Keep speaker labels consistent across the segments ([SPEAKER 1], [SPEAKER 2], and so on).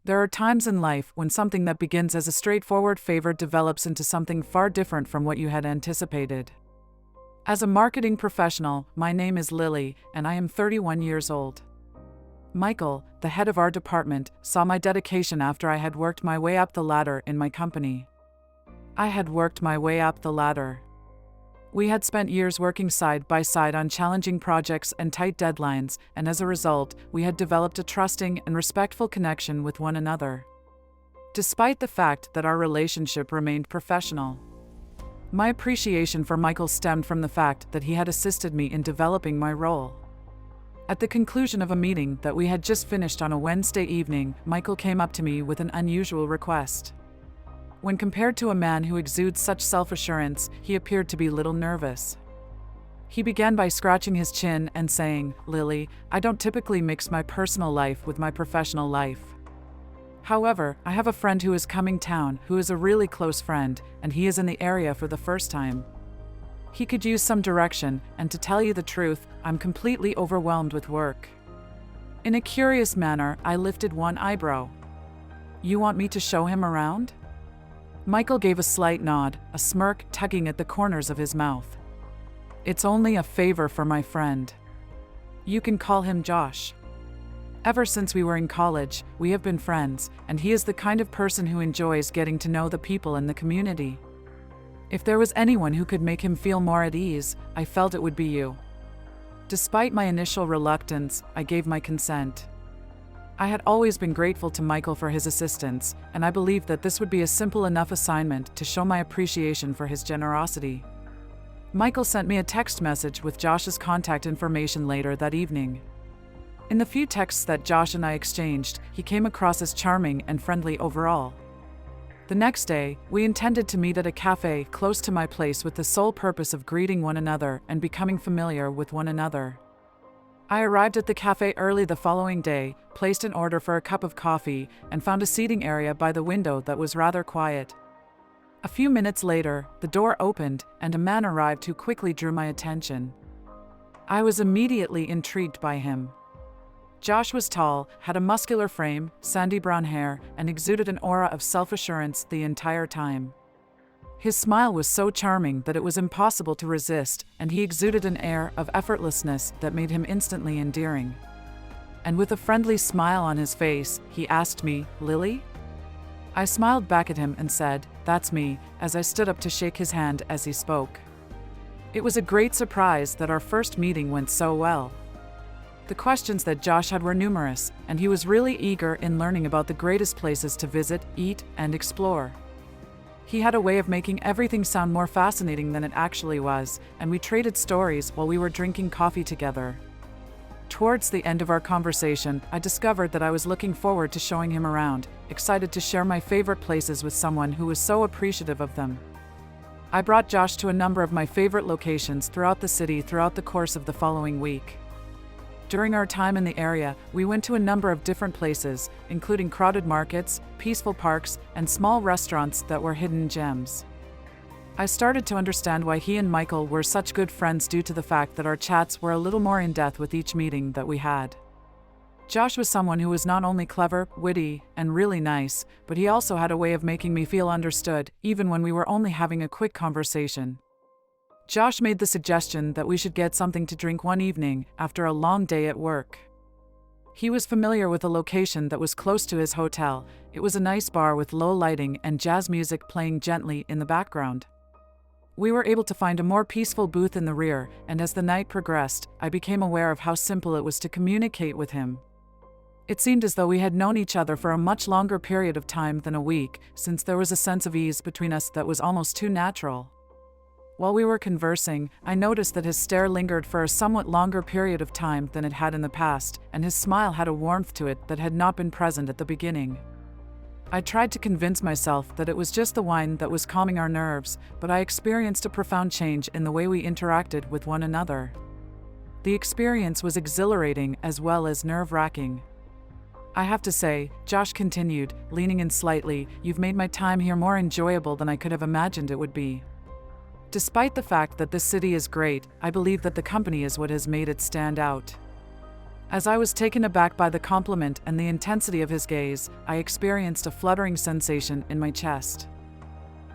[SPEAKER 1] There are times in life when something that begins as a straightforward favor develops into something far different from what you had anticipated. As a marketing professional, my name is Lily, and I am 31 years old. Michael, the head of our department, saw my dedication after I had worked my way up the ladder in my company. I had worked my way up the ladder. We had spent years working side by side on challenging projects and tight deadlines, and as a result, we had developed a trusting and respectful connection with one another. Despite the fact that our relationship remained professional, my appreciation for Michael stemmed from the fact that he had assisted me in developing my role. At the conclusion of a meeting that we had just finished on a Wednesday evening, Michael came up to me with an unusual request. When compared to a man who exudes such self-assurance, he appeared to be a little nervous. He began by scratching his chin and saying, "Lily, I don't typically mix my personal life with my professional life. However, I have a friend who is coming town who is a really close friend, and he is in the area for the first time. He could use some direction, and to tell you the truth, I'm completely overwhelmed with work." In a curious manner, I lifted one eyebrow. "You want me to show him around?" Michael gave a slight nod, a smirk tugging at the corners of his mouth. "It's only a favor for my friend. You can call him Josh. Ever since we were in college, we have been friends, and he is the kind of person who enjoys getting to know the people in the community. If there was anyone who could make him feel more at ease, I felt it would be you." Despite my initial reluctance, I gave my consent. I had always been grateful to Michael for his assistance, and I believed that this would be a simple enough assignment to show my appreciation for his generosity. Michael sent me a text message with Josh's contact information later that evening. In the few texts that Josh and I exchanged, he came across as charming and friendly overall. The next day, we intended to meet at a cafe close to my place with the sole purpose of greeting one another and becoming familiar with one another. I arrived at the cafe early the following day, placed an order for a cup of coffee, and found a seating area by the window that was rather quiet. A few minutes later, the door opened, and a man arrived who quickly drew my attention. I was immediately intrigued by him. Josh was tall, had a muscular frame, sandy brown hair, and exuded an aura of self-assurance the entire time. His smile was so charming that it was impossible to resist, and he exuded an air of effortlessness that made him instantly endearing. And with a friendly smile on his face, he asked me, "Lily?" I smiled back at him and said, "That's me," as I stood up to shake his hand as he spoke. It was a great surprise that our first meeting went so well. The questions that Josh had were numerous, and he was really eager in learning about the greatest places to visit, eat, and explore. He had a way of making everything sound more fascinating than it actually was, and we traded stories while we were drinking coffee together. Towards the end of our conversation, I discovered that I was looking forward to showing him around, excited to share my favorite places with someone who was so appreciative of them. I brought Josh to a number of my favorite locations throughout the city throughout the course of the following week. During our time in the area, we went to a number of different places, including crowded markets, peaceful parks, and small restaurants that were hidden gems. I started to understand why he and Michael were such good friends due to the fact that our chats were a little more in-depth with each meeting that we had. Josh was someone who was not only clever, witty, and really nice, but he also had a way of making me feel understood, even when we were only having a quick conversation. Josh made the suggestion that we should get something to drink one evening after a long day at work. He was familiar with a location that was close to his hotel. It was a nice bar with low lighting and jazz music playing gently in the background. We were able to find a more peaceful booth in the rear, and as the night progressed, I became aware of how simple it was to communicate with him. It seemed as though we had known each other for a much longer period of time than a week, since there was a sense of ease between us that was almost too natural. While we were conversing, I noticed that his stare lingered for a somewhat longer period of time than it had in the past, and his smile had a warmth to it that had not been present at the beginning. I tried to convince myself that it was just the wine that was calming our nerves, but I experienced a profound change in the way we interacted with one another. The experience was exhilarating as well as nerve-wracking. "I have to say," Josh continued, leaning in slightly, "you've made my time here more enjoyable than I could have imagined it would be. Despite the fact that this city is great, I believe that the company is what has made it stand out." As I was taken aback by the compliment and the intensity of his gaze, I experienced a fluttering sensation in my chest.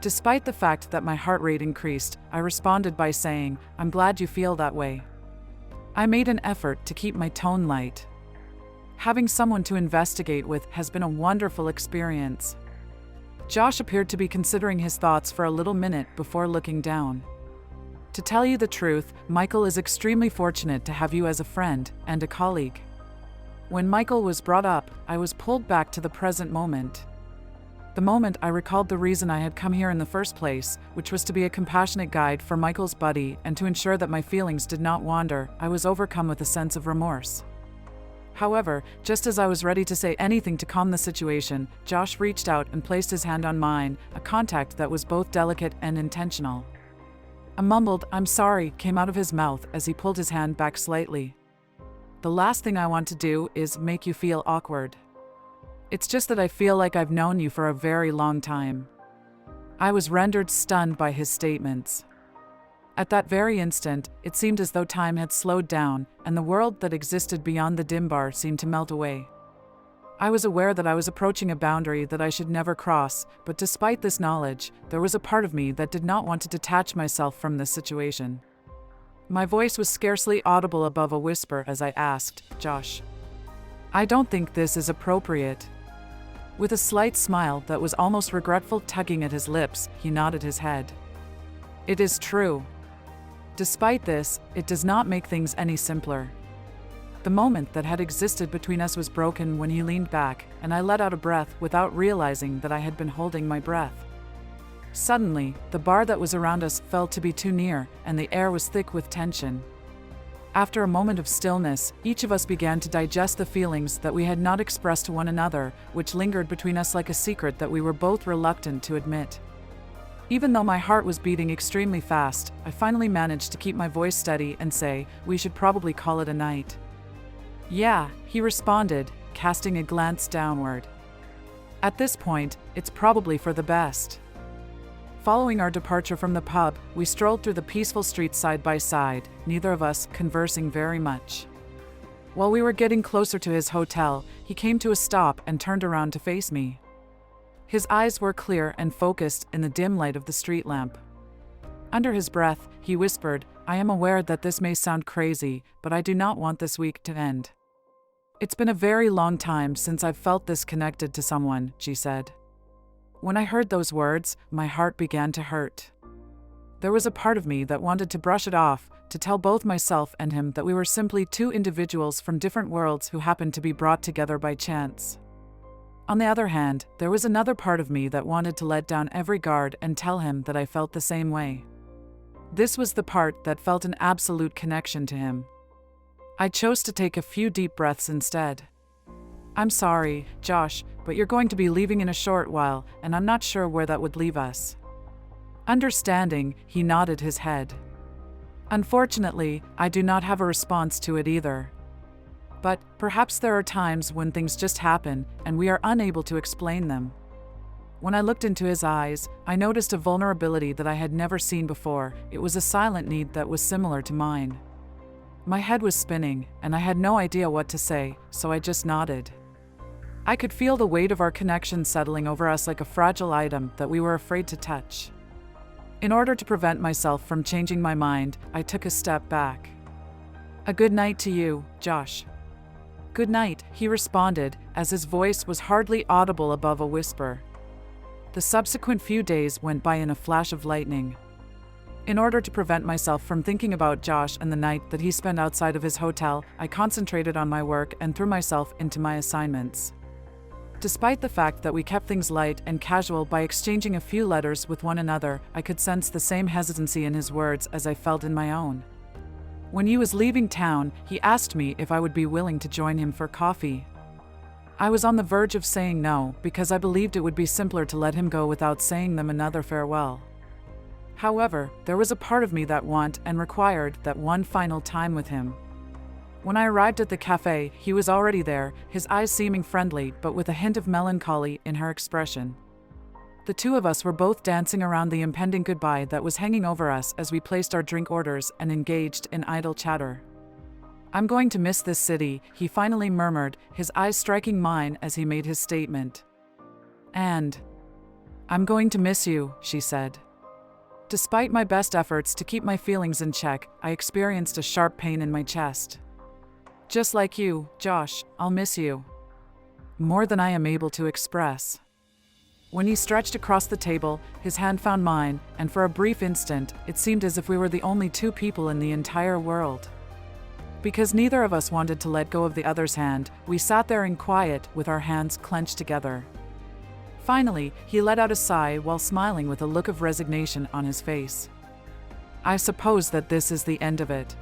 [SPEAKER 1] Despite the fact that my heart rate increased, I responded by saying, "I'm glad you feel that way." I made an effort to keep my tone light. Having someone to investigate with has been a wonderful experience. Josh appeared to be considering his thoughts for a little minute before looking down. To tell you the truth, Michael is extremely fortunate to have you as a friend and a colleague. When Michael was brought up, I was pulled back to the present moment. The moment I recalled the reason I had come here in the first place, which was to be a compassionate guide for Michael's buddy and to ensure that my feelings did not wander, I was overcome with a sense of remorse. However, just as I was ready to say anything to calm the situation, Josh reached out and placed his hand on mine, a contact that was both delicate and intentional. A mumbled, "I'm sorry," came out of his mouth as he pulled his hand back slightly. "The last thing I want to do is make you feel awkward. It's just that I feel like I've known you for a very long time." I was rendered stunned by his statements. At that very instant, it seemed as though time had slowed down, and the world that existed beyond the dim bar seemed to melt away. I was aware that I was approaching a boundary that I should never cross, but despite this knowledge, there was a part of me that did not want to detach myself from this situation. My voice was scarcely audible above a whisper as I asked, "Josh, I don't think this is appropriate." With a slight smile that was almost regretful tugging at his lips, he nodded his head. "It is true. Despite this, it does not make things any simpler." The moment that had existed between us was broken when he leaned back, and I let out a breath without realizing that I had been holding my breath. Suddenly, the bar that was around us felt to be too near, and the air was thick with tension. After a moment of stillness, each of us began to digest the feelings that we had not expressed to one another, which lingered between us like a secret that we were both reluctant to admit. Even though my heart was beating extremely fast, I finally managed to keep my voice steady and say, "We should probably call it a night." "Yeah," he responded, casting a glance downward. "At this point, it's probably for the best." Following our departure from the pub, we strolled through the peaceful streets side by side, neither of us conversing very much. While we were getting closer to his hotel, he came to a stop and turned around to face me. His eyes were clear and focused in the dim light of the street lamp. Under his breath, he whispered, "I am aware that this may sound crazy, but I do not want this week to end." "It's been a very long time since I've felt this connected to someone," she said. When I heard those words, my heart began to hurt. There was a part of me that wanted to brush it off, to tell both myself and him that we were simply two individuals from different worlds who happened to be brought together by chance. On the other hand, there was another part of me that wanted to let down every guard and tell him that I felt the same way. This was the part that felt an absolute connection to him. I chose to take a few deep breaths instead. "I'm sorry, Josh, but you're going to be leaving in a short while, and I'm not sure where that would leave us." Understanding, he nodded his head. "Unfortunately, I do not have a response to it either. But perhaps there are times when things just happen, and we are unable to explain them." When I looked into his eyes, I noticed a vulnerability that I had never seen before. It was a silent need that was similar to mine. My head was spinning, and I had no idea what to say, so I just nodded. I could feel the weight of our connection settling over us like a fragile item that we were afraid to touch. In order to prevent myself from changing my mind, I took a step back. "A good night to you, Josh." "Good night," he responded, as his voice was hardly audible above a whisper. The subsequent few days went by in a flash of lightning. In order to prevent myself from thinking about Josh and the night that he spent outside of his hotel, I concentrated on my work and threw myself into my assignments. Despite the fact that we kept things light and casual by exchanging a few letters with one another, I could sense the same hesitancy in his words as I felt in my own. When he was leaving town, he asked me if I would be willing to join him for coffee. I was on the verge of saying no, because I believed it would be simpler to let him go without saying them another farewell. However, there was a part of me that wanted and required that one final time with him. When I arrived at the cafe, he was already there, his eyes seeming friendly but with a hint of melancholy in her expression. The two of us were both dancing around the impending goodbye that was hanging over us as we placed our drink orders and engaged in idle chatter. I'm going to miss this city, he finally murmured, his eyes striking mine as he made his statement. And I'm going to miss you, she said. Despite my best efforts to keep my feelings in check, I experienced a sharp pain in my chest. Just like you, Josh, I'll miss you. More than I am able to express. When he stretched across the table, his hand found mine, and for a brief instant, it seemed as if we were the only two people in the entire world. Because neither of us wanted to let go of the other's hand, we sat there in quiet with our hands clenched together. Finally, he let out a sigh while smiling with a look of resignation on his face. I suppose that this is the end of it.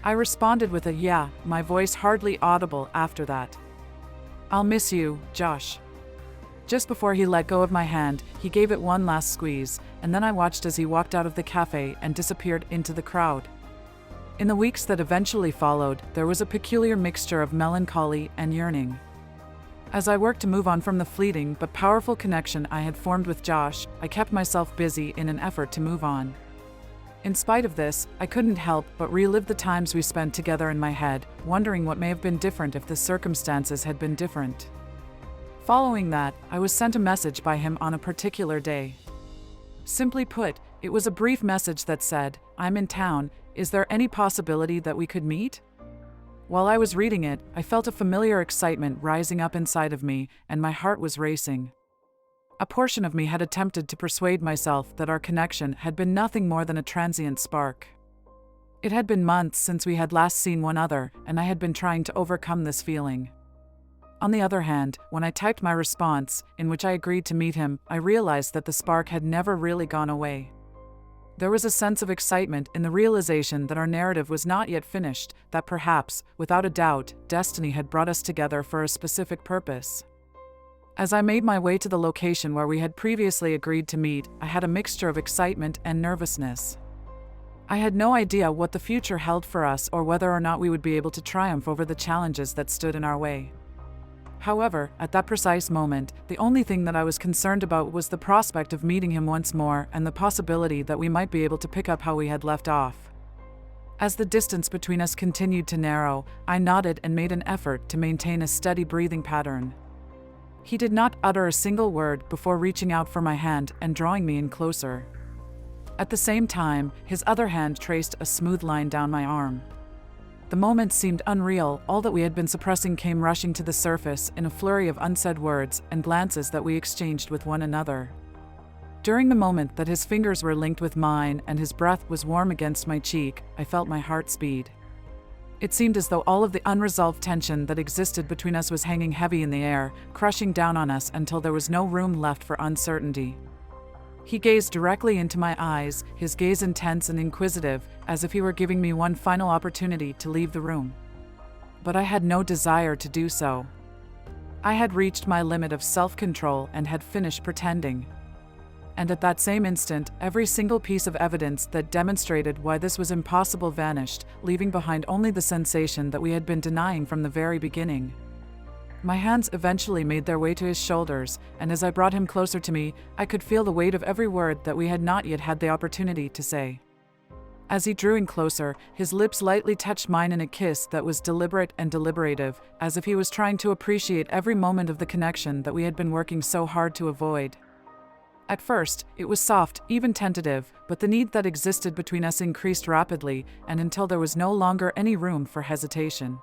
[SPEAKER 1] I responded with a yeah, my voice hardly audible after that. I'll miss you, Josh. Just before he let go of my hand, he gave it one last squeeze, and then I watched as he walked out of the cafe and disappeared into the crowd. In the weeks that eventually followed, there was a peculiar mixture of melancholy and yearning. As I worked to move on from the fleeting but powerful connection I had formed with Josh, I kept myself busy in an effort to move on. In spite of this, I couldn't help but relive the times we spent together in my head, wondering what may have been different if the circumstances had been different. Following that, I was sent a message by him on a particular day. Simply put, it was a brief message that said, "I'm in town. Is there any possibility that we could meet?" While I was reading it, I felt a familiar excitement rising up inside of me, and my heart was racing. A portion of me had attempted to persuade myself that our connection had been nothing more than a transient spark. It had been months since we had last seen one another, and I had been trying to overcome this feeling. On the other hand, when I typed my response, in which I agreed to meet him, I realized that the spark had never really gone away. There was a sense of excitement in the realization that our narrative was not yet finished, that perhaps, without a doubt, destiny had brought us together for a specific purpose. As I made my way to the location where we had previously agreed to meet, I had a mixture of excitement and nervousness. I had no idea what the future held for us or whether or not we would be able to triumph over the challenges that stood in our way. However, at that precise moment, the only thing that I was concerned about was the prospect of meeting him once more and the possibility that we might be able to pick up how we had left off. As the distance between us continued to narrow, I nodded and made an effort to maintain a steady breathing pattern. He did not utter a single word before reaching out for my hand and drawing me in closer. At the same time, his other hand traced a smooth line down my arm. The moment seemed unreal. All that we had been suppressing came rushing to the surface in a flurry of unsaid words and glances that we exchanged with one another. During the moment that his fingers were linked with mine and his breath was warm against my cheek, I felt my heart speed. It seemed as though all of the unresolved tension that existed between us was hanging heavy in the air, crushing down on us until there was no room left for uncertainty. He gazed directly into my eyes, his gaze intense and inquisitive, as if he were giving me one final opportunity to leave the room. But I had no desire to do so. I had reached my limit of self-control and had finished pretending. And at that same instant, every single piece of evidence that demonstrated why this was impossible vanished, leaving behind only the sensation that we had been denying from the very beginning. My hands eventually made their way to his shoulders, and as I brought him closer to me, I could feel the weight of every word that we had not yet had the opportunity to say. As he drew in closer, his lips lightly touched mine in a kiss that was deliberate and deliberative, as if he was trying to appreciate every moment of the connection that we had been working so hard to avoid. At first, it was soft, even tentative, but the need that existed between us increased rapidly, and until there was no longer any room for hesitation.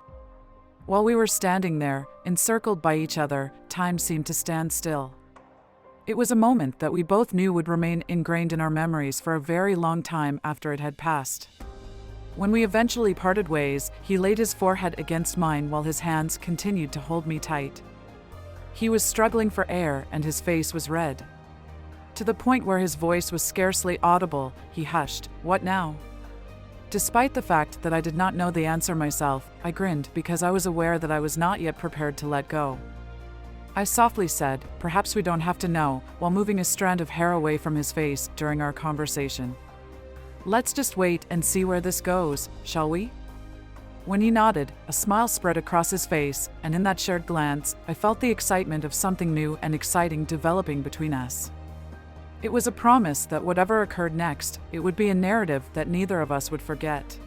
[SPEAKER 1] While we were standing there, encircled by each other, time seemed to stand still. It was a moment that we both knew would remain ingrained in our memories for a very long time after it had passed. When we eventually parted ways, he laid his forehead against mine while his hands continued to hold me tight. He was struggling for air and his face was red. To the point where his voice was scarcely audible, he hushed, "What now?" Despite the fact that I did not know the answer myself, I grinned because I was aware that I was not yet prepared to let go. I softly said, "Perhaps we don't have to know," while moving a strand of hair away from his face during our conversation. "Let's just wait and see where this goes, shall we?" When he nodded, a smile spread across his face, and in that shared glance, I felt the excitement of something new and exciting developing between us. It was a promise that whatever occurred next, it would be a narrative that neither of us would forget.